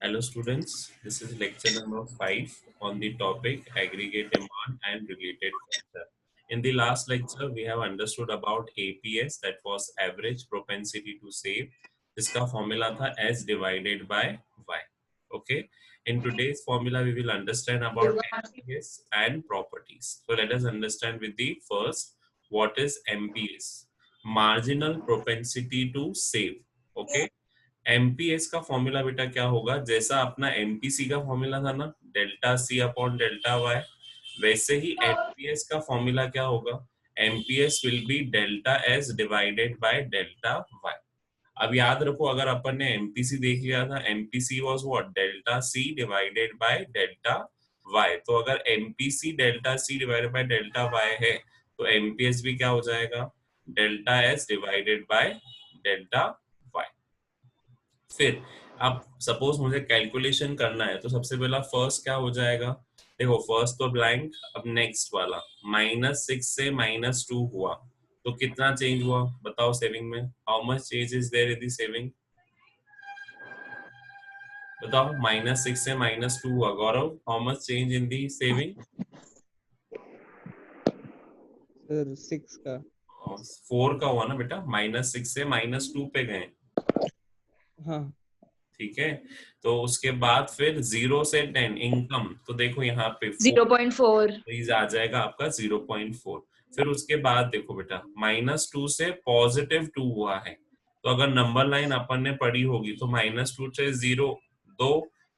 Hello students, this is lecture number 5 on the topic aggregate demand and related factor. In the last lecture, we have understood about APS, that was average propensity to save. इसका formula था S divided by Y. Okay. In today's formula, we will understand about MPS and properties. So let us understand with the first, what is MPS? Marginal propensity to save. Okay. MPS का formula बेटा क्या होगा, जैसा अपना MPC का formula था ना, delta C upon delta Y, वैसे ही एमपीएस का फॉर्मूला क्या होगा, MPS will be delta S divided by delta Y. अब याद रखो, अगर अपन ने एमपीसी देख लिया था, MPC was what, delta C divided by delta Y. तो अगर MPC delta C divided by delta Y है, तो एमपीएस भी क्या हो जाएगा, delta S divided by delta Y. फिर अब सपोज मुझे कैलकुलेशन करना है, तो सबसे पहला फर्स्ट क्या हो जाएगा, देखो फर्स्ट तो ब्लैंक. अब नेक्स्ट वाला -6 से -2 हुआ, तो कितना चेंज हुआ बताओ सेविंग में, how much change is there in the saving, बताओ. -6 से -2 हुआ, Gaurav how much change in the saving. Sir 6 का 4 का हुआ ना बेटा, -6 से -2 पे गए. हाँ ठीक है. तो उसके बाद फिर 0 से 10 इनकम, तो देखो यहाँ पे 0.4 प्लीज आ जाएगा आपका 0.4. फिर उसके बाद देखो बेटा, -2 से +2 हुआ है, तो अगर नंबर लाइन अपन ने पढ़ी होगी तो -2 से 0 2,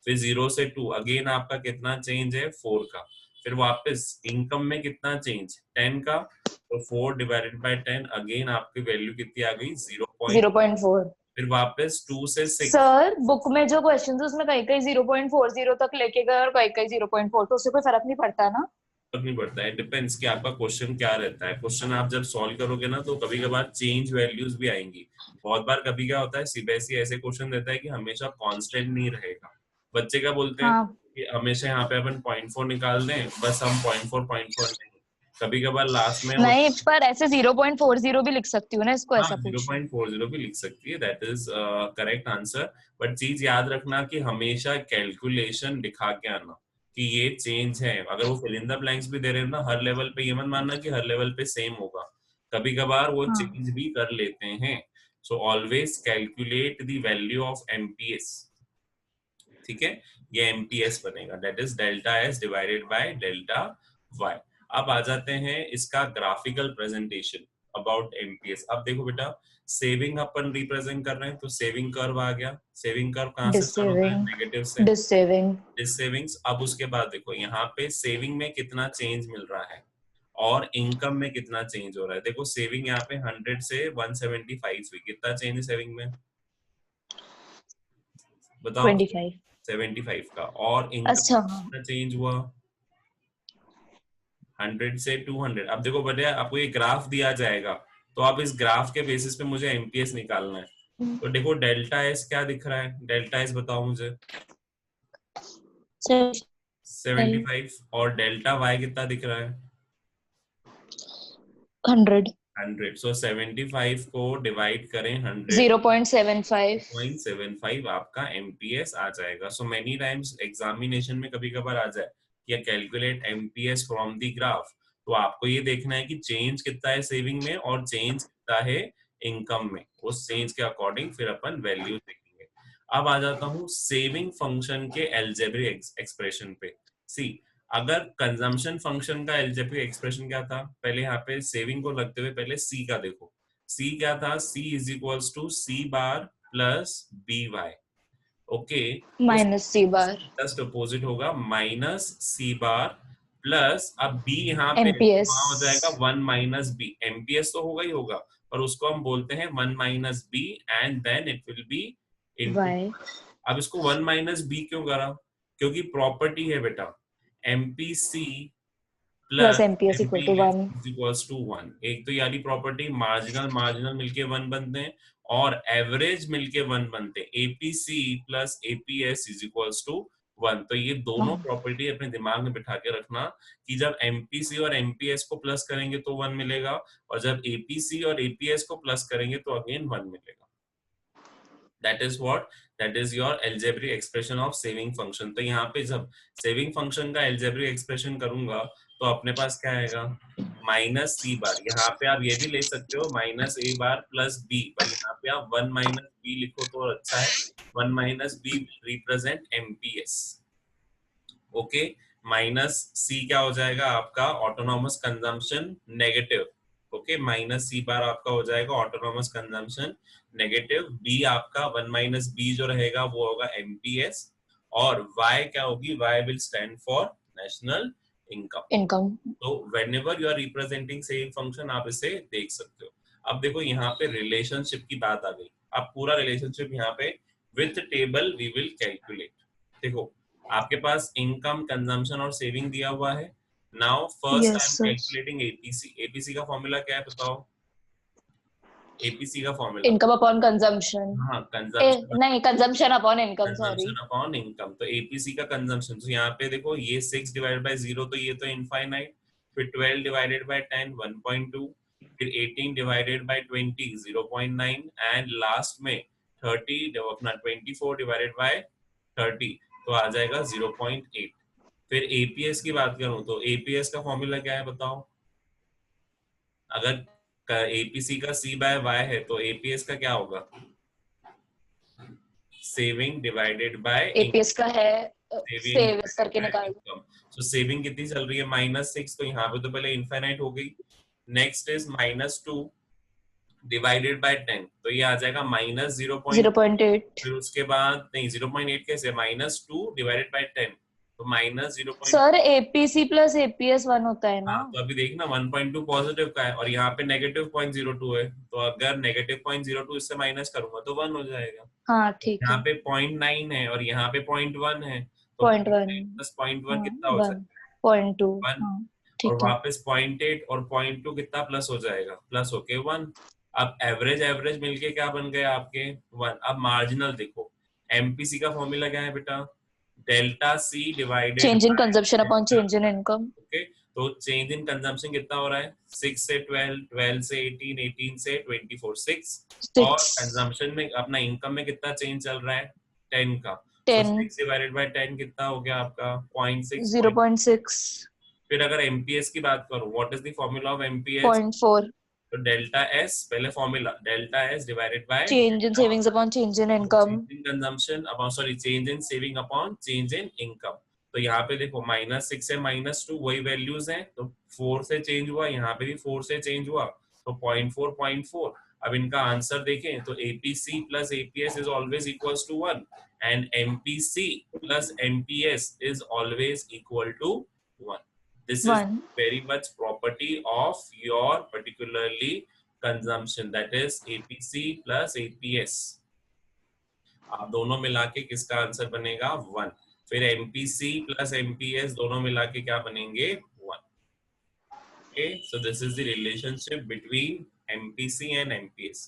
फिर 0 से 2 अगेन आपका कितना चेंज है 4 का. फिर वापस इनकम में कितना चेंज 10 का, तो 4 डिवाइडेड बाय 10 अगेन आपकी वैल्यू कितनी आ गई 0.4. 0.4. फिर वापस 2 से 6. सर बुक में जो क्वेश्चंस है उसमें कहीं कहीं 0.40 तक लेके गए और कहीं कहीं 0.4, तो उससे कोई फर्क नहीं पड़ता है ना. फर्क नहीं पड़ता है, डिपेंड्स कि आपका क्वेश्चन क्या रहता है. क्वेश्चन आप जब सॉल्व करोगे ना, तो कभी कभार चेंज वैल्यूज भी आएंगी. बहुत बार कभी क्या होता है, सीबीएसई ऐसे क्वेश्चन देता है कि हमेशा कांस्टेंट नहीं रहेगा. बच्चे क्या बोलते हैं हाँ कि हमेशा यहाँ पे अपन 0.4 निकाल दें, बस हम 0.4 नहीं, कभी कभार लास्ट में नहीं, पर ऐसे 0.40 भी लिख सकती हूँ ना इसको, ऐसा कुछ. 0.40 भी लिख सकती है, that is correct answer. But चीज याद रखना कि हमेशा कैलकुलेशन दिखा के आना कि ये चेंज है. अगर वो फिल इन द ब्लैंक्स भी दे रहे हैं ना हर लेवल पे, ये मत मानना कि हर लेवल पे सेम होगा, कभी कभार वो हाँ. चेंज भी कर लेते हैं. So always calculate the value of MPS. ठीक है, ये एमपीएस बनेगा, that is delta S divided by delta Y. अब आ जाते हैं इसका ग्राफिकल प्रेजेंटेशन अबाउट एमपीएस. अब देखो बेटा, सेविंग अपन रिप्रेजेंट कर रहे हैं, तो सेविंग कर्व आ गया. सेविंग कर्व कहाँ से स्टार्ट होता है, नेगेटिव से. डिसेविंग. सेविंग्स. अब उसके बाद देखो यहाँ पे सेविंग में कितना चेंज मिल रहा है और इनकम में कितना चेंज हो रहा है. देखो सेविंग यहाँ पे 100 से 175 हुई, कितना चेंज है सेविंग में बताओ. 25. 75 का. और इनकम अच्छा. कितना चेंज हुआ 100 से 200. अब देखो बेटा, आपको ये ग्राफ दिया जाएगा, तो आप इस ग्राफ के बेसिस पे मुझे एमपीएस निकालना है. तो देखो डेल्टा एस क्या दिख रहा है, डेल्टा एस बताओ मुझे 75, और डेल्टा वाई कितना दिख रहा है 100. 100. सो 75 को डिवाइड करें 100, 0.75. 0.75 आपका एमपीएस आ जाएगा. सो मेनी टाइम्स एग्जामिनेशन में कभी कभार आ जाए कि calculate MPS from the graph, तो आपको ये देखना है कि चेंज कितना है सेविंग में और चेंज कितना है इनकम में. उस चेंज के अकॉर्डिंग फिर अपन वैल्यू देखेंगे. अब आ जाता हूँ सेविंग फंक्शन के एल्जेब्रिक एक्सप्रेशन पे. सी, अगर कंजम्पशन फंक्शन का एल्जेब्रिक एक्सप्रेशन क्या था, पहले यहाँ पे सेविंग को लगते हुए पहले सी का देखो. सी क्या था, C is equals to C bar plus B Y. Okay, minus C bar. Just opposite होगा, माइनस सी बार प्लस, अब बी यहाँ पे एमपीएस. वहां हो जाएगा 1 माइनस बी. एमपीएस तो होगा ही होगा, पर उसको हम बोलते हैं 1 minus B and then it will be into. Y. अब इसको 1 माइनस बी क्यों करा, क्योंकि प्रॉपर्टी है बेटा, MPC plus MPS equal to 1. Equals to 1. एक तो याली प्रॉपर्टी, मार्जिनल मार्जिनल मिलके 1 बनते हैं और एवरेज मिलके 1 बनते हैं. APC plus APS is equals to 1. तो ये दोनों प्रॉपर्टी अपने दिमाग में बिठा के रखना कि जब एमपीसी और एमपीएस को प्लस करेंगे तो 1 मिलेगा, और जब एपीसी और एपीएस को प्लस करेंगे तो अगेन 1 मिलेगा. That is what that is your algebraic expression of saving function. तो यहाँ पे जब सेविंग फंक्शन का एल्जेब्रिक एक्सप्रेशन करूंगा तो अपने पास क्या आएगा, माइनस सी बार। यहाँ पे आप ये भी ले सकते हो माइनस ए बार प्लस बी, पर यहाँ पे आप वन माइनस बी लिखो तो अच्छा है। One minus B represent MPS. Okay, minus C क्या हो जाएगा आपका, autonomous consumption negative. Okay, minus C bar आपका हो जाएगा ऑटोनॉमस कंजम्पशन नेगेटिव। बी आपका वन माइनस बी जो रहेगा वो होगा एमपीएस। और वाई क्या होगी, Y will stand for national income. Income. तो whenever you are representing saving function आप इसे देख सकते हो। अब देखो यहाँ पे रिलेशनशिप की बात आ गई। अब पूरा रिलेशनशिप यहाँ पे with table we will calculate. देखो आपके पास इनकम, कंजम्पशन और सेविंग दिया हुआ है। Now first I yes M sir. Calculating APC. APC का फॉर्मूला क्या है बताओ, एपीसी का फॉर्मूला। Income upon consumption. हाँ, कंजम्पशन, नहीं, consumption upon income, sorry. Consumption upon income. तो एपीसी का कंजम्पशन, तो यहाँ पे देखो ये 6 डिवाइडेड बाय 0, तो ये तो इनफाइनाइट। फिर 12 डिवाइडेड बाय 10 1.2, फिर 18 डिवाइडेड बाय 20 0.9, एंड लास्ट में 30 जब अपना 24 डिवाइडेड बाय 30 तो आ जाएगा 0.8। फिर एपीएस की बात करूं तो एपीएस का फॉर्मूला क्या है बताओ। अगर एपीसी का सी बाय वाई है तो एपीएस का क्या होगा, सेविंग डिवाइडेड बाय एपीएस का है सेविंग सेव करके निकाल दो। इनकम। सो सेविंग कितनी चल रही है, -6, तो यहाँ पे तो पहले इनफाइनाइट हो गई। नेक्स्ट इज -2 डिवाइडेड बाय 10, तो ये आ जाएगा -0. 0.8। फिर उसके बाद नहीं 0.8 कैसे, -2 डिवाइडेड बाय 10 तो -0. सर एपीसी प्लस एपीएस 1 होता है ना। हाँ, तो अभी देखना 1.2 पॉजिटिव का है और यहाँ पे -0.02 है, तो अगर -0.02 इससे माइनस करूंगा तो 1 हो जाएगा। हाँ ठीक यहाँ है। पे 0.9 है और यहाँ पे 0.1 है, तो 0.1। 0.9 प्लस 0.1 हाँ कितना हो 1। जाएगा, 0.2। 1। हाँ और ठीक है। वापस 0.8 और 0.2 कितना प्लस हो जाएगा, प्लस होके 1। अब एवरेज एवरेज मिलके क्या बन गए आपके 1। अब मार्जिनल देखो, एमपीसी का फॉर्मूला क्या है बेटा, delta C divided change in by consumption upon delta. Change in income. Okay, तो चेंज इन कंजम्पशन कितना हो रहा है, 6 से 12, 12 से 18, 18 से 24, 6। और 6। कंजम्पशन में अपना इनकम में कितना चेंज चल रहा है, 10 का। सो 10। 6 डिवाइडेड बाय 10 कितना हो गया आपका 0.6। 0.6। फिर अगर एमपीएस की बात करूं, what is the formula of MPS, 0.4। तो डेल्टा एस, पहले formula delta S divided by change in savings upon change in income. Change in consumption upon, sorry, change in saving upon change in income. तो यहाँ पे देखो -6 से -2 वही values हैं, तो 4 से चेंज हुआ, यहाँ पे भी 4 से चेंज हुआ, तो 0.4 0.4। अब इनका आंसर देखें तो APC plus APS is always equals to 1 and MPC plus MPS is always equal to 1। This is 1। very much property of your particularly consumption, that is APC plus APS। आप दोनों मिला के किसका आंसर बनेगा 1। फिर MPC plus MPS दोनों मिला के क्या बनेंगे 1। Okay, so this is the relationship between MPC and MPS.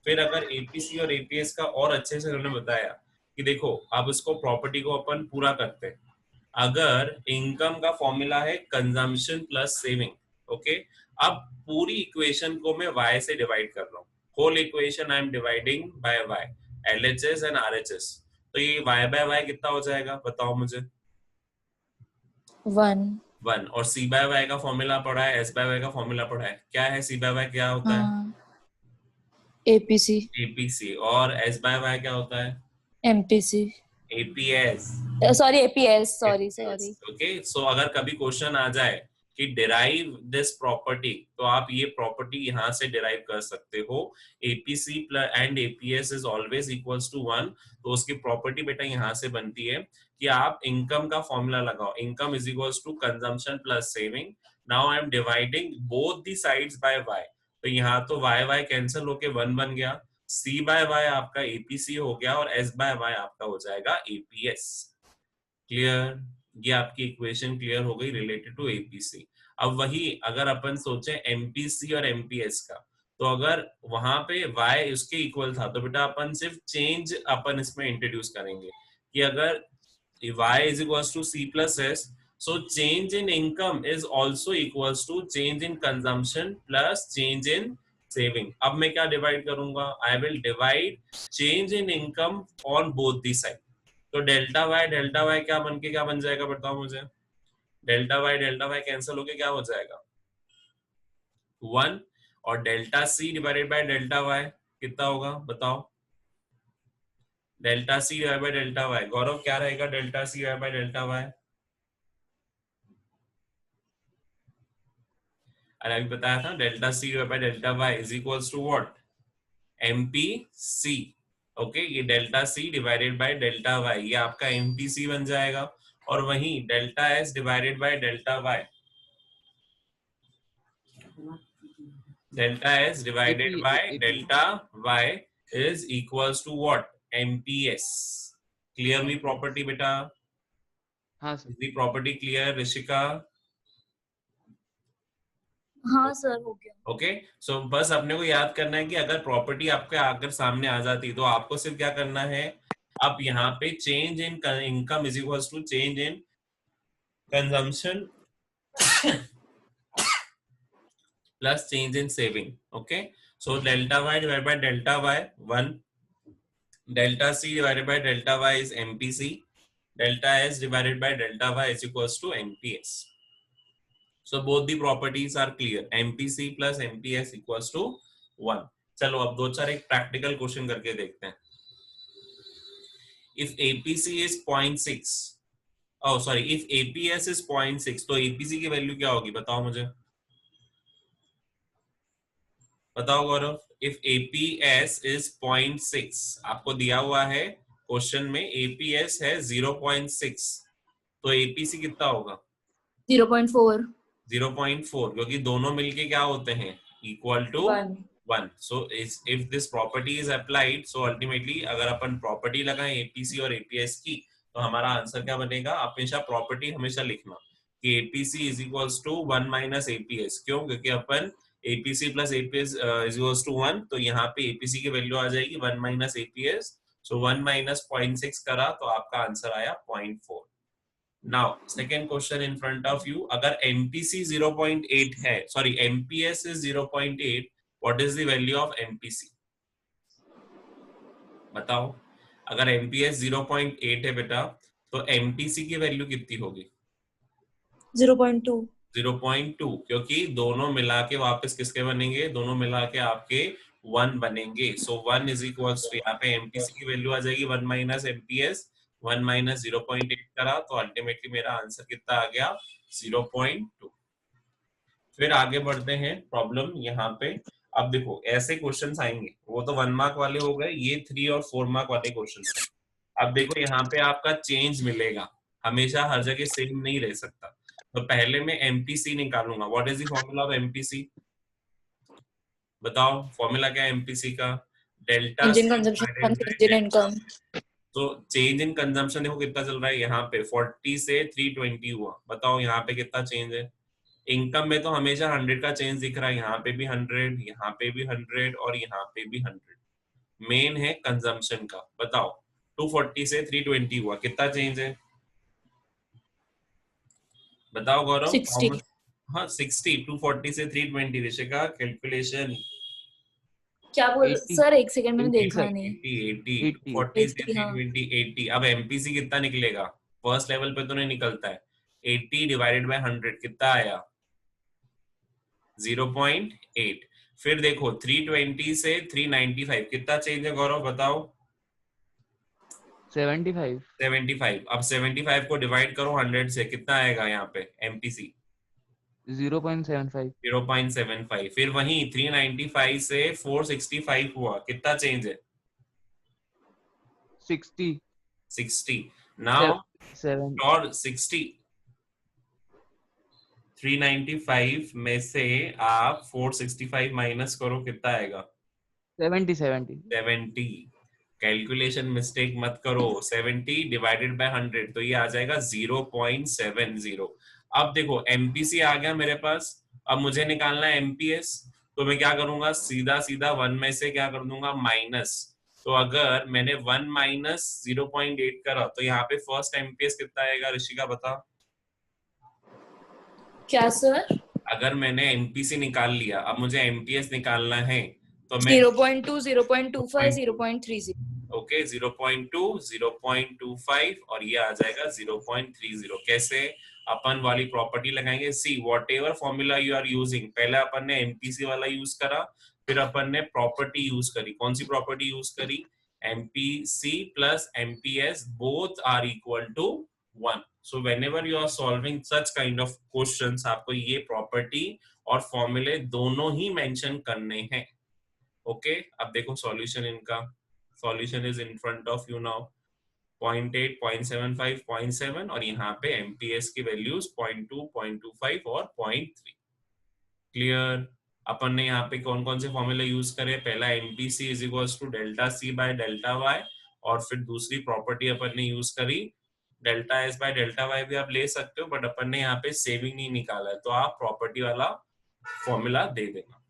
फिर अगर एपीसी और एपीएस का और अच्छे से उन्होंने बताया कि देखो अब इसको प्रॉपर्टी को अपन पूरा करते हैं। अगर इनकम का फॉर्मूला है कंजम्पशन प्लस सेविंग, ओके, अब पूरी इक्वेशन को मैं y से डिवाइड कर रहा हूँ। Whole equation I am dividing by y, LHS and RHS। तो ये y बाय y कितना हो जाएगा बताओ मुझे, 1। 1। और c बाय y का फॉर्मूला पढ़ा है, s बाय y का फॉर्मूला पढ़ा है, क्या है c बाय y क्या होता है, हाँ एपीसी। APC। और s बाय y क्या होता है, MPC. APS। Sorry APS, sorry sorry. Okay, so अगर कभी क्वेश्चन आ जाए कि डिराइव दिस प्रॉपर्टी, तो आप ये प्रॉपर्टी यहाँ से डिराइव कर सकते हो। APC plus and APS is always equals to 1। तो उसकी प्रॉपर्टी बेटा यहाँ से बनती है कि आप इनकम का फॉर्मूला लगाओ, income is equals to consumption plus saving. Now I am dividing both the sides by y, तो यहाँ तो y y कैंसिल होके 1 बन गया, c बाय y आपका एपीसी हो गया और s बाय y आपका हो जाएगा एपीएस। क्लियर, ये आपकी इक्वेशन क्लियर हो गई रिलेटेड टू एपीसी। अब वही अगर अपन सोचें एमपीसी और एमपीएस का, तो अगर वहां पे y उसके इक्वल था तो बेटा अपन सिर्फ चेंज अपन इसमें इंट्रोड्यूस करेंगे कि अगर y is equals to c plus s, so change in income is also equals to change in consumption plus change in saving. अब मैं क्या डिवाइड करूंगा, I will divide change in income on both the side. तो delta Y क्या बन के क्या बन जाएगा बताओ मुझे, डेल्टा वाई कैंसिल होके क्या हो जाएगा 1, और delta C divided by delta Y कितना होगा बताओ, delta C divide by delta Y. Gaurav क्या रहेगा delta C divide by delta Y, अरे अभी बताया था delta C divide by delta Y is equals to what, MPC. Okay, ये delta C divided by delta Y ये आपका एमपीसी बन जाएगा, और वहीं delta S divided by delta Y, delta S divided by delta Y is equals to what, MPS. Clear हुई property बेटा? हाँ sir. Is the property clear Rishika? हाँ सर हो गया। ओके, सो बस अपने को याद करना है कि अगर प्रॉपर्टी आपके आकर सामने आ जाती तो आपको सिर्फ क्या करना है, अब यहाँ पे change in income is equals to change in consumption plus change in saving. Okay, so delta Y divided by delta Y 1, delta C divided by delta Y is MPC, delta S divided by delta Y is equals to MPS. So both the properties are clear. MPC plus MPS equals to 1. चलो अब दो चार एक practical question करके देखते हैं। If APC is 0.6, oh sorry, if APS is 0.6, तो APC की वैल्यू क्या होगी बताओ मुझे, बताओ गौरव। If APS is 0.6, आपको दिया हुआ है क्वेश्चन में APS है 0.6, तो APC कितना होगा 0.4 0.4, क्योंकि दोनों मिलके क्या होते हैं equal to 1। So if this property is applied, so ultimately अगर अपन प्रॉपर्टी लगाएं एपीसी और एपीएस की, तो हमारा आंसर क्या बनेगा, हमेशा प्रॉपर्टी हमेशा लिखना कि APC is equals to 1 minus APS. क्यों, क्योंकि अपन APC plus APS is equals to 1, तो यहाँ पे एपीसी की वैल्यू आ जाएगी 1 माइनस एपीएस। सो 1 माइनस 0.6 करा तो आपका आंसर आया 0.4। Now, second question in front of you. अगर MPC 0.8 है, sorry, MPS is 0.8, what is the value of MPC? बताओ, अगर MPS 0.8 है बेटा, तो MPC की वैल्यू कितनी होगी 0.2 0.2, क्योंकि दोनों मिला के वापस किसके बनेंगे, दोनों मिला के आपके 1 बनेंगे। सो 1 इज इक्वल्स टू, यहाँ पे MPC की वैल्यू आ जाएगी 1 माइनस MPS, 1 माइनस 0.8 करा तो अल्टीमेटली मेरा आंसर कितना आ गया 0.2। फिर आगे बढ़ते हैं प्रॉब्लम यहाँ पे। अब देखो ऐसे क्वेश्चंस आएंगे, वो तो 1 मार्क वाले हो गए, ये 3 और 4 मार्क वाले क्वेश्चंस। अब देखो यहाँ पे आपका चेंज मिलेगा, हमेशा हर जगह सेम नहीं रह सकता। तो पहले मैं एमपीसी निकालूंगा। What is the formula of MPC, बताओ फॉर्मूला क्या है एमपीसी का, delta engine consumption engine income. तो चेंज इन कंजम्पशन देखो कितना चल रहा है, यहाँ पे 40 से 320 हुआ, बताओ यहाँ पे कितना चेंज है। इनकम में तो हमेशा 100 का चेंज दिख रहा है, यहाँ पे भी 100, यहाँ पे भी 100 और यहाँ पे भी 100। मेन है कंजम्पशन का, बताओ 240 से 320 हुआ, कितना चेंज है बताओ गौरव। 60 हाँ 60, 240 से 320, ऋषिका कैलकुलेशन। क्या बोल 80 सर, एक सेकंड मैंने 80 देखा सर, नहीं। 80, 80 40 से 80 हाँ 320, 80। अब एमपीसी कितना निकलेगा, फर्स्ट लेवल पे तो नहीं निकलता है, 80 डिवाइडेड बाय 100 कितना आया 0.8। फिर देखो 320 से 395 कितना चेंज है गौरव बताओ 75 75। अब 75 को डिवाइड करो 100 से, कितना आएगा यहाँ पे एमपीसी 0.75 0.75। फिर वहीं 395 से 465 हुआ, कितना चेंज है 60 60। नाउ 7 और 60, 395 में से आप 465 माइनस करो, कितना आएगा 70 70। कैलकुलेशन मिस्टेक मत करो, 70 डिवाइडेड बाय 100 तो ये आ जाएगा 0.70। अब देखो एमपीसी आ गया मेरे पास, अब मुझे निकालना है एमपीएस, तो मैं क्या करूंगा सीधा सीधा 1 में से क्या कर दूंगा माइनस। तो अगर मैंने 1 माइनस 0.8 करा तो यहाँ पे फर्स्ट एमपीएस कितना आएगा ऋषिका बता। क्या सर, अगर मैंने एमपीसी निकाल लिया, अब मुझे एमपीएस निकालना है, तो मैं 0.2, 0.25, 0.30. ओके 0.2, 0.25 और ये आ जाएगा 0.30। कैसे? अपन वाली प्रॉपर्टी लगाएंगे। See whatever formula you are using, पहले अपन ने एमपीसी वाला यूज करा, फिर अपन ने प्रॉपर्टी यूज करी। कौन सी प्रॉपर्टी यूज करी? MPC plus MPS both are equal to 1। So whenever you are solving such kind of questions, आपको ये प्रॉपर्टी और फॉर्मूले दोनों ही मेंशन करने हैं। ओके अब देखो सॉल्यूशन इनका। Solution is in front of you now. 0.8, 0.75, 0.7 और यहाँ पे एमपीएस की वैल्यूज 0.2, 0.25 और 0.3। क्लियर? अपन ने यहाँ पे कौन कौन से फॉर्मूले यूज करे? पहला MPC is equals to delta C by delta Y, और फिर दूसरी प्रॉपर्टी अपन ने यूज करी delta S by delta Y. भी आप ले सकते हो, बट अपन ने यहाँ पे सेविंग नहीं निकाला है, तो आप प्रॉपर्टी वाला फॉर्मूला दे देना।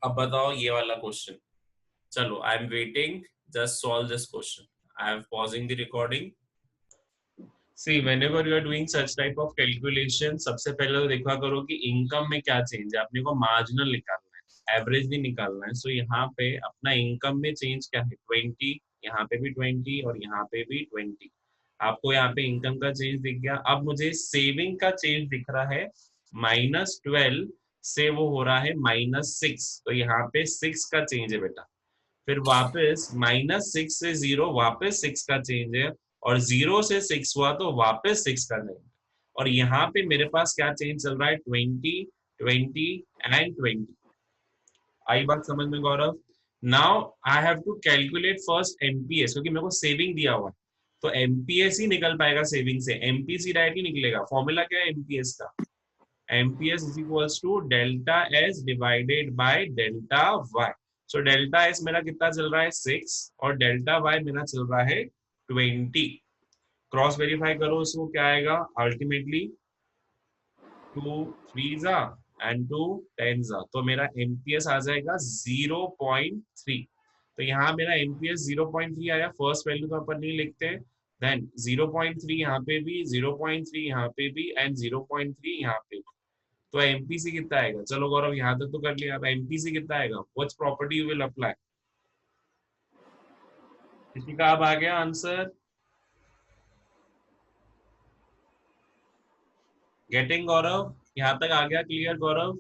अब बताओ ये वाला क्वेश्चन। चलो I am waiting, just solve this question. I am pausing the recording. See, whenever you are doing such type of calculation, सबसे पहले तो देखा करो कि इनकम में क्या चेंज है। अपने को मार्जिनल निकालना है, एवरेज नहीं निकालना है। सो यहाँ पे अपना इनकम में चेंज क्या है? 20, यहाँ पे भी 20 और यहाँ पे भी 20। आपको यहाँ पे इनकम का चेंज दिख गया। अब मुझे सेविंग का चेंज दिख रहा है, -12 से वो हो रहा है -6। तो यहाँ पे 6 का चेंज है बेटा। फिर वापस -6 से 0 वापस 6 का चेंज है, और 0 से 6 हुआ तो वापस 6 का चेंज। और यहाँ पे मेरे पास क्या चेंज चल रहा है? 20, 20 एंड 20। आई बात समझ में Gaurav? Now I have to calculate first MPS, क्योंकि मेरे को सेविंग दिया हुआ है, तो एमपीएस ही निकल पाएगा सेविंग से। एमपीसी डायरेक्ट ही निकलेगा। फॉर्मूला क्या है एमपीएस का? MPS is equals to delta S divided by delta Y. So delta S मेरा कितना चल रहा है? 6, और डेल्टा वाई मेरा चल रहा है 20। क्रॉस वेरीफाई करो इसको, क्या आएगा अल्टीमेटली? 2 3 एंड 2 10। तो मेरा एमपीएस आ जाएगा 0.3। तो यहाँ मेरा एमपीएस 0.3 आया। फर्स्ट वैल्यू तो अपन नहीं लिखते, देन 0.3 यहाँ पे भी, 0.3 यहाँ पे भी एंड 0.3 यहाँ पे भी। तो एमपीसी कितना आएगा? चलो गौरव यहाँ तक तो कर लिया। अब एमपीसी कितना आएगा? What property you will apply? किसी का अब आ गया आंसर? गेटिंग गौरव? यहाँ तक आ गया क्लियर गौरव?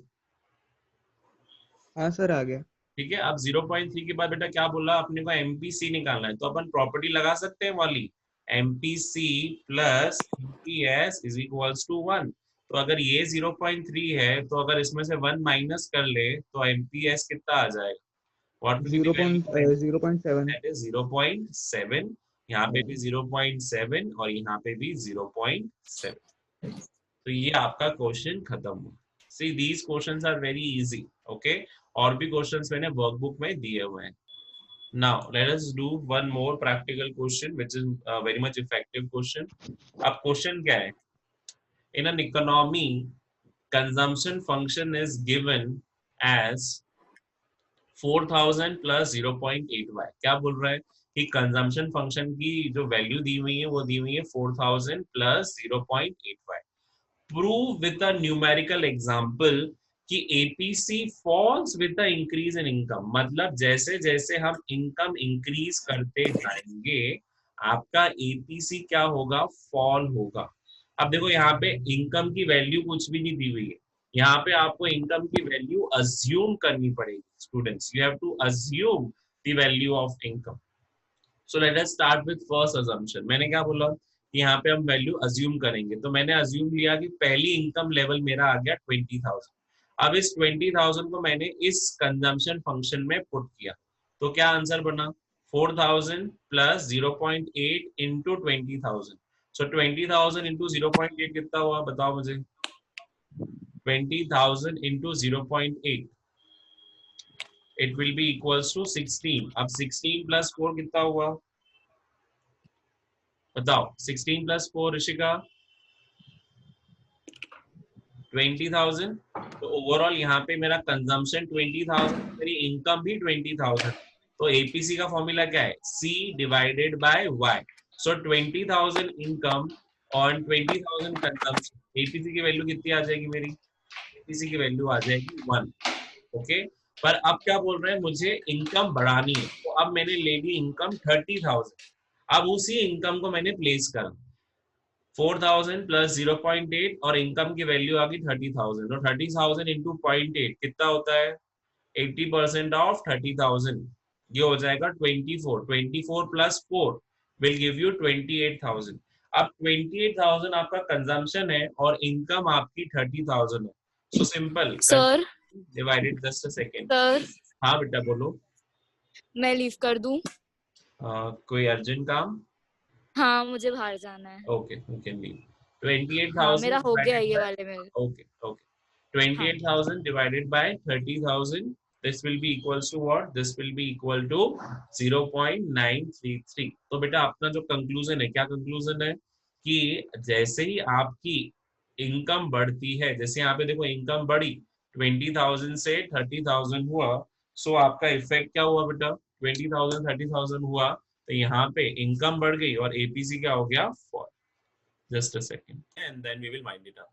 हाँ सर आ गया। ठीक है। अब 0.3 के बाद बेटा क्या बोला? अपने को एमपीसी निकालना है, तो अपन प्रॉपर्टी लगा सकते हैं वाली, MPC plus MPS is equals to 1। तो अगर ये 0.3 है, तो अगर इसमें से 1 माइनस कर ले तो एमपीएस कितना आ जाएगा? What will be the value? 0.7। That is 0.7। यहाँ पे भी 0.7 और यहाँ पे भी 0.7। तो ये आपका क्वेश्चन खत्म हुआ। See, these questions are very easy. Okay? और भी क्वेश्चंस मैंने वर्कबुक में दिए हुए हैं। Now let us do one more practical question, which is a very much effective question. अब क्वेश्चन क्या है? In an economy, consumption function is given as 4000 plus 0.8y। क्या बोल रहा है कि कंजम्पशन फंक्शन की जो वैल्यू दी हुई है वो दी हुई है 4000 plus 0.8y। Prove with a numerical example कि APC falls with the increase in income. मतलब जैसे जैसे हम इनकम इंक्रीज करते जाएंगे आपका एपीसी क्या होगा? फॉल होगा। अब देखो यहाँ पे इनकम की वैल्यू कुछ भी नहीं दी हुई है, यहाँ पे आपको इनकम की वैल्यू अज्यूम करनी पड़ेगी। Students, you have to assume the value of income. So let us start with first assumption. मैंने क्या बोला कि यहाँ पे हम वैल्यू अज्यूम करेंगे, तो मैंने अज्यूम लिया कि पहली इनकम लेवल मेरा आ गया 20,000। अब इस 20,000 को मैंने इस कंजम्पशन फंक्शन में पुट किया, तो क्या आंसर बना? 4000 प्लस 0.8 इंटू 20,000। सो 20,000 इंटू 0.8 कितना हुआ बताओ मुझे? 20,000 into 0.8, it will be equals to 16। अब 16 plus 4 कितना हुआ बताओ? 16 plus 4 ऋषिका 20,000। तो ओवरऑल यहाँ पे मेरा कंजम्पशन 20,000, मेरी इनकम भी 20,000। तो एपीसी का फॉर्मूला क्या है? C divided by Y. So 20,000 income और 20,000 कंजम्पशन, एपीसी की वैल्यू कितनी आ जाएगी मेरी? एपीसी की वैल्यू आ जाएगी 1। ओके, पर अब क्या बोल रहे हैं, मुझे इनकम बढ़ानी है, तो अब मैंने ले ली इनकम 30,000। अब उसी इनकम को मैंने प्लेस करा 4,000 प्लस 0.8 और इनकम की वैल्यू आ गई 30,000, और 30,000 इंटू 0.8 कितना होता है, 80% ऑफ 30,000, ये हो जाएगा 24। 24 प्लस 4 विल गिव यू 28,000। अब 28,000 आपका कंजम्पशन है और इनकम आपकी 30,000 है, so simple sir divided. Just a second. Sir हाँ बेटा बोलो। मैं लीव कर दूं? कोई अर्जेंट काम? हाँ मुझे बाहर जाना है। Okay, you can leave. हाँ मेरा 28,000 हो गया divided ये by, वाले में। okay, okay, 28,000 divided by 30,000, this will be equals to what? This will be equal to 0.933। तो बेटा अपना जो कंक्लूजन है, क्या कंक्लूजन है कि जैसे ही आपकी इनकम बढ़ती है, जैसे यहाँ पे देखो इनकम बढ़ी 20,000 से 30,000 हुआ, सो आपका इफेक्ट क्या हुआ बेटा, 20,000 30,000 हुआ, तो यहाँ पे इनकम बढ़ गई और एपीसी क्या हो गया, fall. Just a second and then we will wind it up.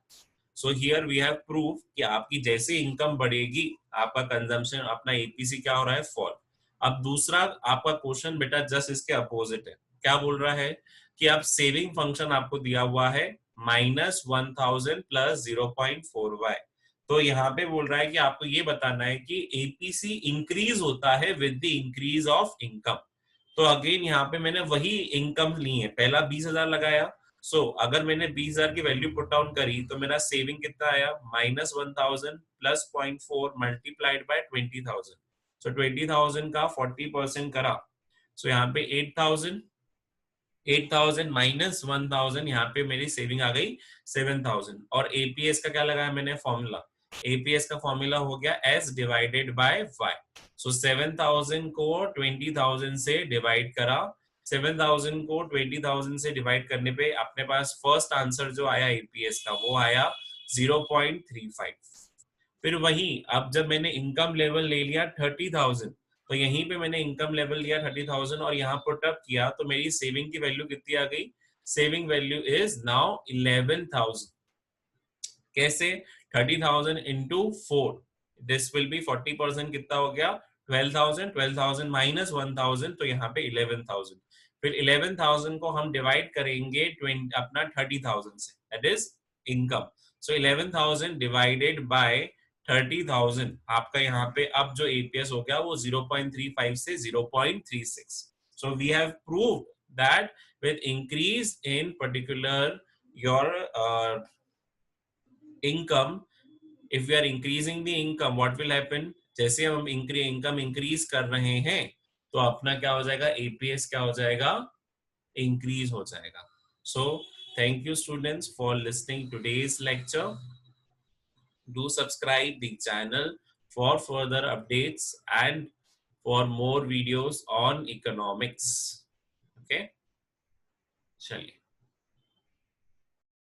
So here we have proof कि आपकी जैसे इनकम बढ़ेगी आपका कंजम्पशन, अपना एपीसी क्या हो रहा है, फॉल। अब दूसरा आपका क्वेश्चन बेटा जस्ट इसके अपोजिट है। क्या बोल रहा है कि आप सेविंग फंक्शन आपको दिया हुआ है -1000 प्लस 0.4y। तो यहाँ पे बोल रहा है कि आपको ये बताना है कि एपीसी इंक्रीज होता है with the increase of income. तो अगेन यहाँ पे मैंने वही इनकम ली है, पहला 20,000 लगाया, सो अगर मैंने 20,000 की वैल्यू पुट डाउन करी तो मेरा सेविंग कितना आया, -1000 प्लस 0.4 मल्टीप्लाइड बाय 20,000। सो 20,000 का 40% करा, सो यहाँ पे 8,000, 8,000 माइनस 1,000, यहाँ पे मेरी सेविंग आ गई 7,000। और एपीएस का क्या लगाया मैंने फॉर्मूला, एपीएस का फॉर्मूला हो गया एस डिवाइडेड बाय वाई। सो 7,000 को 20,000 से डिवाइड करा, 7,000 को 20,000 से डिवाइड करने पे अपने पास फर्स्ट आंसर जो आया एपीएस का वो आया 0.35। फिर वही अब जब मैंने इनकम लेवल ले लिया 30,000, तो यहीं पे मैंने इनकम लेवल लिया 30,000 और यहाँ पुट अप किया, तो मेरी सेविंग की वैल्यू कितनी आ गई, सेविंग वैल्यू इज नाउ 11,000। कैसे, 30,000 इंटू 4, दिस विल बी 40%, कितना हो गया 12,000, 12,000 माइनस 1,000, तो यहाँ पे 11,000। फिर 11,000 को हम डिवाइड करेंगे अपना 30,000 से, that is income. So 11,000 divided by 30,000, आपका यहाँ पे अब जो एपीएस हो गया वो 0.35 से 0.36। So we have proved that with increase in particular your income, if we are increasing the income, what will happen, जैसे हम इनकम इंक्रीज कर रहे हैं तो अपना क्या हो जाएगा, एपीएस क्या हो जाएगा, इंक्रीज हो जाएगा। So thank you students for listening today's lecture. Do subscribe the channel for further updates and for more videos on economics. Okay, चलिए।